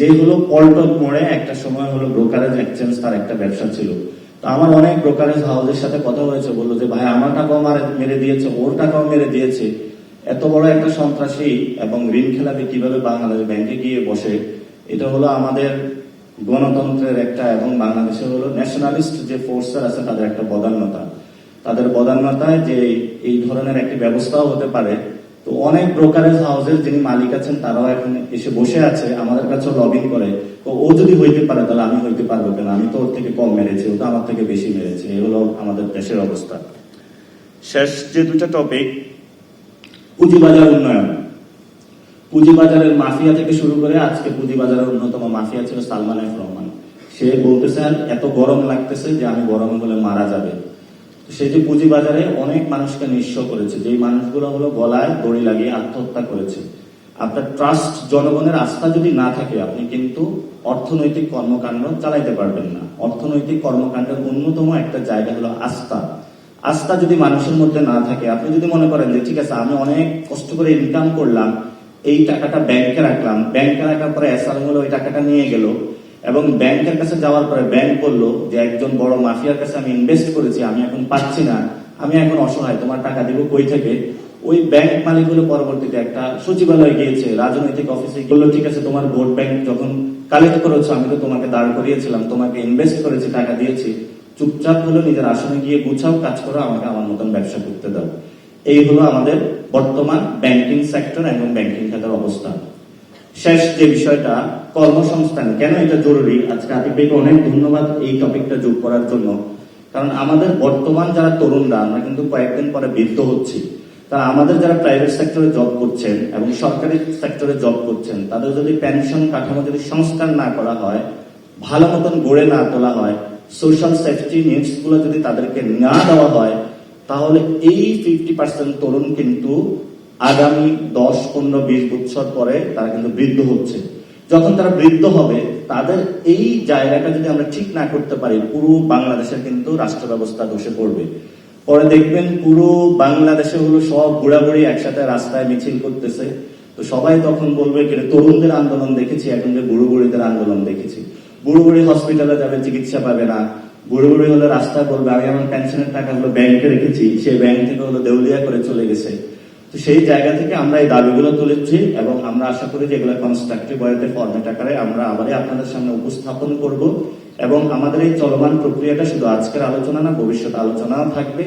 যেগুলো পল্টন মোড়ে একটা সময় হলো ব্রোকারেজ এক্সচেঞ্জ তার একটা ব্যবসা ছিল। তো আমার অনেক ব্রোকারেজ হাউসের সাথে কথা হয়েছে, বললো যে ভাই আমার টাকাও মেরে দিয়েছে, ওর টাকাও মেরে দিয়েছে। এত বড় একটা সন্ত্রাসী এবং ঋণ খেলাপি কিভাবে বাংলাদেশ ব্যাংকে গিয়ে বসে, এটা হলো আমাদের গণতন্ত্রের একটা এবং বাংলাদেশের হলো ন্যাশনালিস্ট যে ফোর্সের আছে তাদের একটা বদান্যতা। তাদের বদান্যতায় যে এই ধরনের একটি ব্যবস্থাও হতে পারে। তো অনেক ব্রোকারেজ হাউসের যিনি মালিক আছেন তারাও এখন এসে বসে আছে, আমাদের কাছে লবিং করে, তো ও যদি হইতে পারে তাহলে আমি হইতে পারবো কেন, আমি তো ওর থেকে কম মেরেছি, ও তো আমার থেকে বেশি মেরেছে। এগুলো আমাদের দেশের অবস্থা। শেষ যে দুটা টপিক, পুঁজিবাজার উন্নয়ন। পুঁজিবাজারের মাফিয়া থেকে শুরু করে আজকে পুঁজিবাজারের অন্যতম মাফিয়া ছিল সালমান এফ রহমান। সে বলতেছেন এত গরম লাগতেছে যে আমি গরম বলে মারা যাবে। সে যে পুঁজিবাজারে অনেক মানুষকে নিঃস্ব করেছে, যেই মানুষগুলো হলো গলায় দড়ি লাগিয়ে আত্মহত্যা করেছে। আপনার ট্রাস্ট, জনগণের আস্থা যদি না থাকে আপনি কিন্তু অর্থনৈতিক কর্মকাণ্ড চালাইতে পারবেন না। অর্থনৈতিক কর্মকাণ্ডের অন্যতম একটা জায়গা হলো আস্থা। আস্থা যদি মানুষের মধ্যে না থাকে, আপনি যদি মনে করেন যে ঠিক আছে আমি অনেক কষ্ট করে ইনকাম করলাম, এই টাকাটা ব্যাংকে রাখলাম, ব্যাংকে রাখার পরে এসআর হলো ওই টাকাটা নিয়ে গেল, এবং ব্যাংকের কাছে যাওয়ার পরে ব্যাংক বললো যে একজন বড় মাফিয়ার কাছে আমি ইনভেস্ট করেছি, আমি এখন পাচ্ছি না, আমি এখন অসহায়, তোমার টাকা দিব কই থেকে। ওই ব্যাংক মালিকগুলো পরবর্তীতে একটা সচিবালয়ে গিয়েছে, রাজনৈতিক অফিসে বললো ঠিক আছে তোমার ভোট ব্যাংক যখন কালেক্ট করেছো, আমি তো তোমাকে দাঁড় করিয়েছিলাম, তোমাকে ইনভেস্ট করেছি, টাকা দিয়েছি, চুপচাপ হলো নিজের আসনে গিয়ে গুছাও, কাজ করো, আমাকে আমার মতন ব্যবসা করতে দাও। এই হলো আমাদের বর্তমান ব্যাংকিং সেক্টর এবং ব্যাংকিং খাতের অবস্থা। শেষ যে বিষয়টা, কর্মসংস্থান। কেন এটা জরুরি, আজকে আতিক ভাইকে অনেক ধন্যবাদ এই টপিকটা যোগ করার জন্য। কারণ আমাদের বর্তমান যারা তরুণরা, আমরা কিন্তু কয়েকদিন পরে বৃদ্ধ হচ্ছি, তারা আমাদের যারা প্রাইভেট সেক্টরে জব করছেন এবং সরকারি সেক্টরে জব করছেন, তাদের যদি পেনশন কাঠামো যদি সংস্কার না করা হয়, ভালো মতন গড়ে না তোলা হয়, সোশ্যাল সেফটি নিডস গুলো যদি তাদেরকে না দেওয়া হয়, তাহলে এই 50% তরুণ কিন্তু আগামী 10, 15, 20 বছর পরে তারা কিন্তু বৃদ্ধ হচ্ছে। যখন তারা বৃদ্ধ হবে, তাদের এই জায়গাটা যদি আমরা ঠিক না করতে পারি, পুরো বাংলাদেশের কিন্তু রাষ্ট্র ব্যবস্থা ধসে পড়বে। পরে দেখবেন পুরো বাংলাদেশে হলো সব বুড়াবুড়ি একসাথে রাস্তায় মিছিল করতেছে, তো সবাই তখন বলবে তরুণদের আন্দোলন দেখেছি, এখন যে বুড়ো বুড়িদের আন্দোলন দেখেছি। বুড়ো বুড়ি হসপিটালে যাবে, চিকিৎসা পাবে না। বুড়ো বুড়ি হলে রাস্তায় বলবে আমি আমার পেনশনের টাকা হলো ব্যাংকে রেখেছি, সেই ব্যাংক থেকে হলো দেউলিয়া করে চলে গেছে। তো সেই জায়গা থেকে আমরা এই দাবিগুলো তুলেছি এবং আমরা আশা করি যে এগুলো কনস্ট্রাকটিভ ওয়েতে ফরম্যাট আকারে আমরা আবারই আপনাদের সামনে উপস্থাপন করব, এবং আমাদের এই চলমান প্রক্রিয়াটা শুধু আজকের আলোচনা না, ভবিষ্যৎ আলোচনাও থাকবে।